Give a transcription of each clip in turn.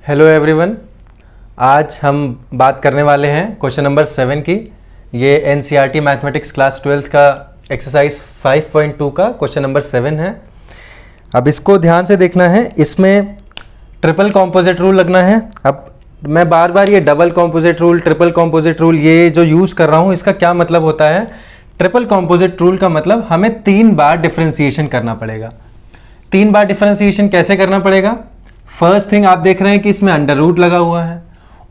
Hello everyone. आज हम बात करने वाले हैं क्वेश्चन नंबर 7 की। ये एनसीईआरटी मैथमेटिक्स क्लास 12 का एक्सरसाइज 5.2 का क्वेश्चन नंबर 7 है। अब इसको ध्यान से देखना है, इसमें ट्रिपल कॉम्पोजिट रूल लगना है। अब मैं बार बार ये double composite rule, triple composite rule ये जो यूज़ कर रहा हूँ, इसका क्या मतलब होता है? ट्रिपल कॉम्पोजिट रूल का मतलब हमें 3 बार डिफरेंशिएशन करना पड़ेगा। 3 बार डिफरेंशिएशन कैसे करना पड़ेगा? फर्स्ट थिंग आप देख रहे हैं कि इसमें अंडर रूट लगा हुआ है।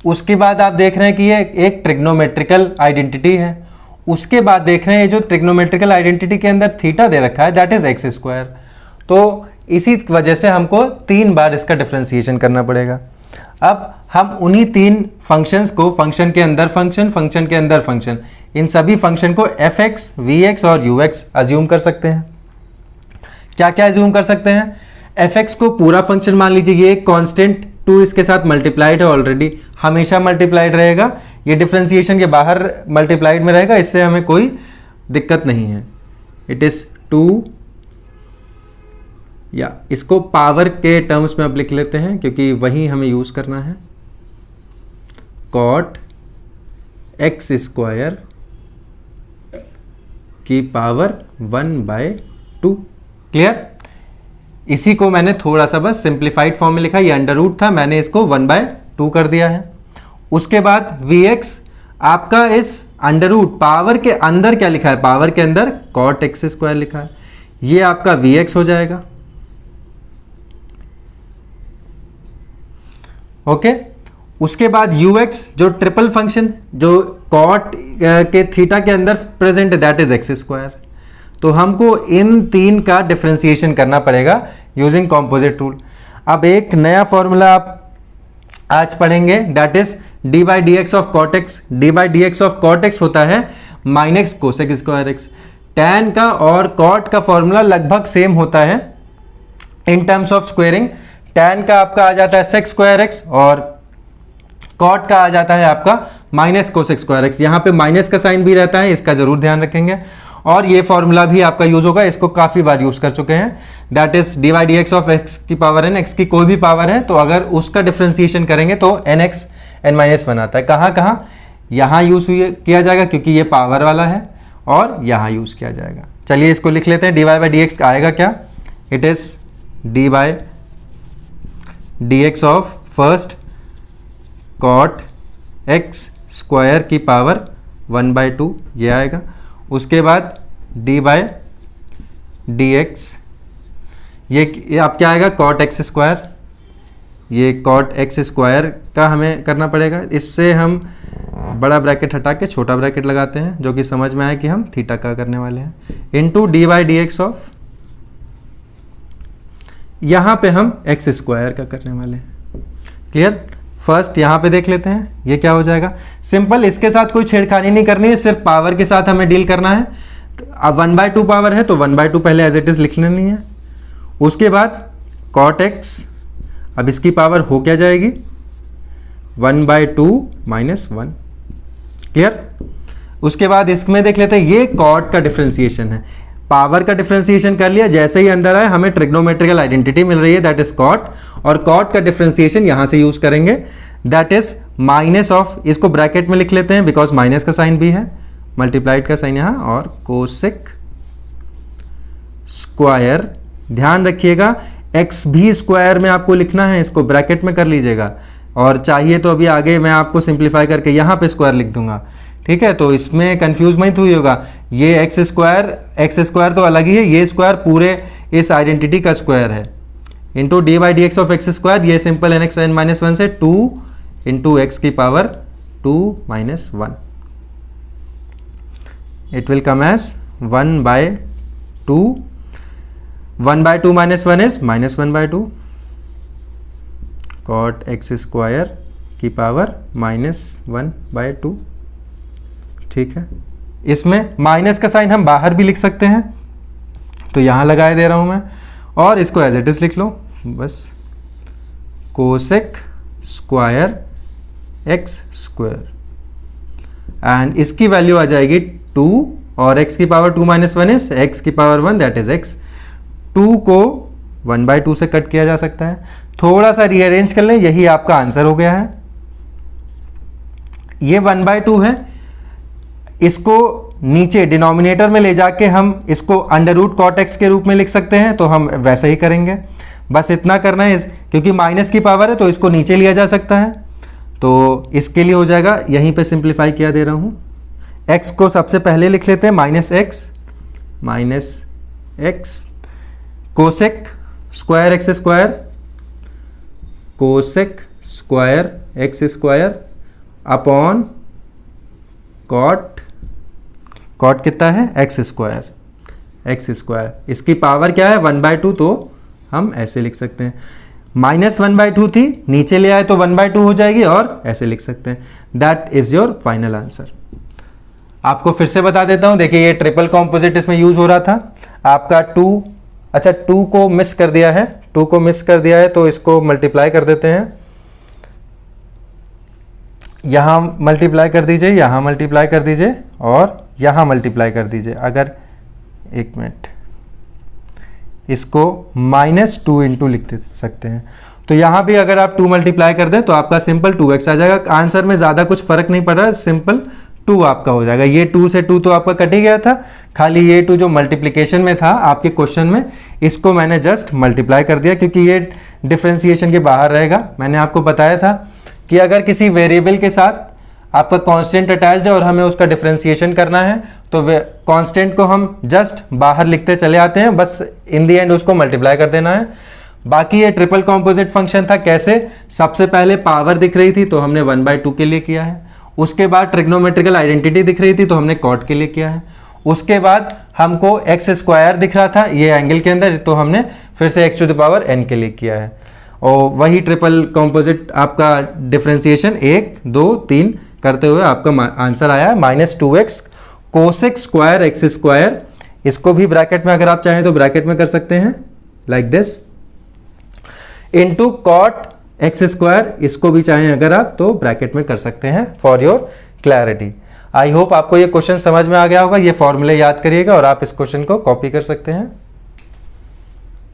उसके बाद आप देख रहे हैं कि ये एक ट्रिग्नोमेट्रिकल आइडेंटिटी है। उसके बाद देख रहे हैं जो ट्रिग्नोमेट्रिकल आइडेंटिटी के अंदर थीटा दे रखा है, दैट इज एक्स स्क्वायर। तो इसी वजह से हमको 3 बार इसका डिफरेंशिएशन करना पड़ेगा। अब हम उन्हीं 3 फंक्शंस को, फंक्शन के अंदर फंक्शन, फंक्शन के अंदर फंक्शन, इन सभी फंक्शन को एफ एक्स, वी एक्स और यू एक्स अज्यूम कर सकते हैं। क्या क्या अज्यूम कर सकते हैं? एफ एक्स को पूरा फंक्शन मान लीजिए, ये एक कांस्टेंट 2 इसके साथ मल्टीप्लाइड है ऑलरेडी, हमेशा मल्टीप्लाइड रहेगा। ये डिफरेंशिएशन के बाहर मल्टीप्लाइड में रहेगा, इससे हमें कोई दिक्कत नहीं है। इट इज 2, या इसको पावर के टर्म्स में अब लिख लेते हैं क्योंकि वही हमें यूज करना है। कॉट एक्स स्क्वायर की पावर 1/2। क्लियर? इसी को मैंने थोड़ा सा बस सिंप्लीफाइड फॉर्म में लिखा। ये अंडर रूट था, मैंने इसको 1/2 कर दिया है। उसके बाद Vx आपका इस अंडर रूट पावर के अंदर क्या लिखा है? पावर के अंदर कॉट एक्स स्क्वायर लिखा है, ये आपका Vx हो जाएगा। ओके। उसके बाद Ux जो ट्रिपल फंक्शन जो कॉट के थीटा के अंदर प्रेजेंट है, दैट इज एक्स स्क्वायर। तो हमको इन 3 का डिफरेंशिएशन करना पड़ेगा यूजिंग कॉम्पोजिट रूल। अब एक नया फॉर्मूला आप आज पढ़ेंगे, that is d by d x of cot x. D by d x of cot x होता है minus cosec square x. Tan का और कॉट का फॉर्मूला लगभग सेम होता है in terms of squaring. Tan का आपका आ जाता है सेक स्क्वायर एक्स और कॉट का आ जाता है आपका माइनस कोसेक स्क्वायर एक्स। यहाँ पे माइनस का साइन भी रहता है, इसका जरूर ध्यान रखेंगे। और ये फॉर्मूला भी आपका यूज होगा, इसको काफी बार यूज कर चुके हैं। That is d by d x of x की पावर एन, एक्स की कोई भी पावर है तो अगर उसका डिफरेंशिएशन करेंगे तो एन एक्स एन माइनस बनाता है। कहाँ कहाँ? यहाँ यूज किया जाएगा क्योंकि ये पावर वाला है, और यहाँ यूज किया जाएगा। चलिए इसको लिख लेते हैं। D y by d x आएगा क्या? It is d by d x of first cot x square की पावर 1/2, ये आएगा। उसके बाद डी बाई डी एक्स, ये आप क्या आएगा? Cot x square. ये कॉट एक्स स्क्वायर का हमें करना पड़ेगा। इससे हम बड़ा ब्रैकेट हटा के छोटा ब्रैकेट लगाते हैं, जो कि समझ में आए कि हम थीटा का करने वाले हैं, into D by d x of, यहां पे हम एक्स स्क्वायर का करने वाले हैं। क्लियर? फर्स्ट यहां पे देख लेते हैं, ये क्या हो जाएगा? सिंपल, इसके साथ कोई छेड़खानी नहीं करनी है, सिर्फ पावर के साथ हमें डील करना है। अब 1/2 पावर है तो 1/2 पहले एज इट इज लिख लेनी है। उसके बाद कॉट एक्स, अब इसकी पावर हो क्या जाएगी? 1/2 माइनस 1। क्लियर? उसके बाद इसमें देख लेते हैं, ये कॉट का डिफरेंशिएशन है। पावर का डिफरेंशिएशन कर लिया, जैसे ही अंदर आए हमें ट्रिग्नोमेट्रिकल आइडेंटिटी मिल रही है, दैट इज कॉट, और कॉट का डिफरेंशिएशन यहां से यूज करेंगे, दैट इज माइनस ऑफ, इसको ब्रैकेट में लिख लेते हैं बिकॉज माइनस का साइन भी है, मल्टीप्लाइड का साइन यहां, और कोसेक स्क्वायर। ध्यान रखिएगा एक्स भी स्क्वायर में आपको लिखना है, इसको ब्रैकेट में कर लीजिएगा, और चाहिए तो अभी आगे मैं आपको सिंप्लीफाई करके यहां पे स्क्वायर लिख दूंगा। ठीक है? तो इसमें कंफ्यूज मत हुई होगा, ये एक्स स्क्वायर तो अलग ही है, ये स्क्वायर पूरे इस आइडेंटिटी का स्क्वायर है, into d by d x of x square. ये simple n x n minus 1 से 2 इंटू एक्स की power 2 minus 1, it will come as 1/2। 1/2 minus 1 is minus 1/2 cot x square की पावर माइनस 1/2। ठीक है? इसमें minus का sign हम बाहर भी लिख सकते हैं, तो यहां लगाए दे रहा हूं मैं, और इसको एज इट इज लिख लो बस, cosec square x square, and इसकी वैल्यू आ जाएगी 2, और x की पावर 2 माइनस 1 इज x की पावर 1, दैट इज x। 2 को 1/2 से कट किया जा सकता है। थोड़ा सा रीअरेंज कर लें, यही आपका आंसर हो गया है। ये 1/2 है, इसको नीचे डिनोमिनेटर में ले जाके हम इसको अंडर रूट कॉट एक्स के रूप में लिख सकते हैं, तो हम वैसा ही करेंगे। बस इतना करना है, क्योंकि माइनस की पावर है तो इसको नीचे लिया जा सकता है, तो इसके लिए हो जाएगा, यहीं पे सिंप्लीफाई किया दे रहा हूं। x को सबसे पहले लिख लेते हैं, minus x cosec square x square, cosec square x square upon cot कितना है, एक्स स्क्वायर। इसकी पावर क्या है 1/2, तो हम ऐसे लिख सकते हैं। -1/2 थी, नीचे ले आए तो 1/2 हो जाएगी, और ऐसे लिख सकते हैं। That is your final answer. आपको फिर से बता देता हूं, देखिए ये ट्रिपल कॉम्पोजिट इसमें यूज हो रहा था। आपका 2 को मिस कर दिया है, 2 को मिस कर दिया है, तो इसको मल्टीप्लाई कर देते हैं। यहां मल्टीप्लाई कर दीजिए, यहां मल्टीप्लाई कर दीजिए, और यहां मल्टीप्लाई कर दीजिए। अगर एक मिनट, इसको -2 इंटू लिख सकते हैं, तो यहां भी अगर आप 2 मल्टीप्लाई कर दें तो आपका सिंपल 2x आ जाएगा। आंसर में ज्यादा कुछ फर्क नहीं पड़ रहा है, सिंपल 2 आपका हो जाएगा। ये 2 से 2 तो आपका कट ही गया था, खाली ये 2 जो मल्टीप्लिकेशन में था आपके क्वेश्चन में, इसको मैंने जस्ट मल्टीप्लाई कर दिया, क्योंकि ये डिफरेंशिएशन के बाहर रहेगा। मैंने आपको बताया था कि अगर किसी वेरिएबल के साथ आपका कांस्टेंट अटैच्ड है और हमें उसका डिफरेंशिएशन करना है, तो कांस्टेंट को हम जस्ट बाहर लिखते चले आते हैं, बस इन दी एंड उसको मल्टीप्लाई कर देना है। बाकी ये ट्रिपल कॉम्पोजिट फंक्शन था, कैसे, सबसे पहले पावर दिख रही थी तो हमने 1/2 के लिए किया है, उसके बाद ट्रिग्नोमेट्रिकल आइडेंटिटी दिख रही थी तो हमने कॉट के लिए किया है, उसके बाद हमको एक्स स्क्वायर दिख रहा था ये एंगल के अंदर, तो हमने फिर से x⁴n के लिए किया है। और वही ट्रिपल कॉम्पोजिट आपका डिफरेंशिएशन 1 2 3 करते हुए आपका आंसर आया है -2x cosec square x square. इसको भी ब्रैकेट में अगर आप चाहें तो ब्रैकेट में कर सकते हैं, like this, into cot x square. इसको भी चाहें अगर आप तो ब्रैकेट में कर सकते हैं for your clarity. I hope आपको ये क्वेश्चन समझ में आ गया होगा। ये फॉर्मूले याद करिएगा और आप इस क्वेश्चन को कॉपी कर सकते हैं।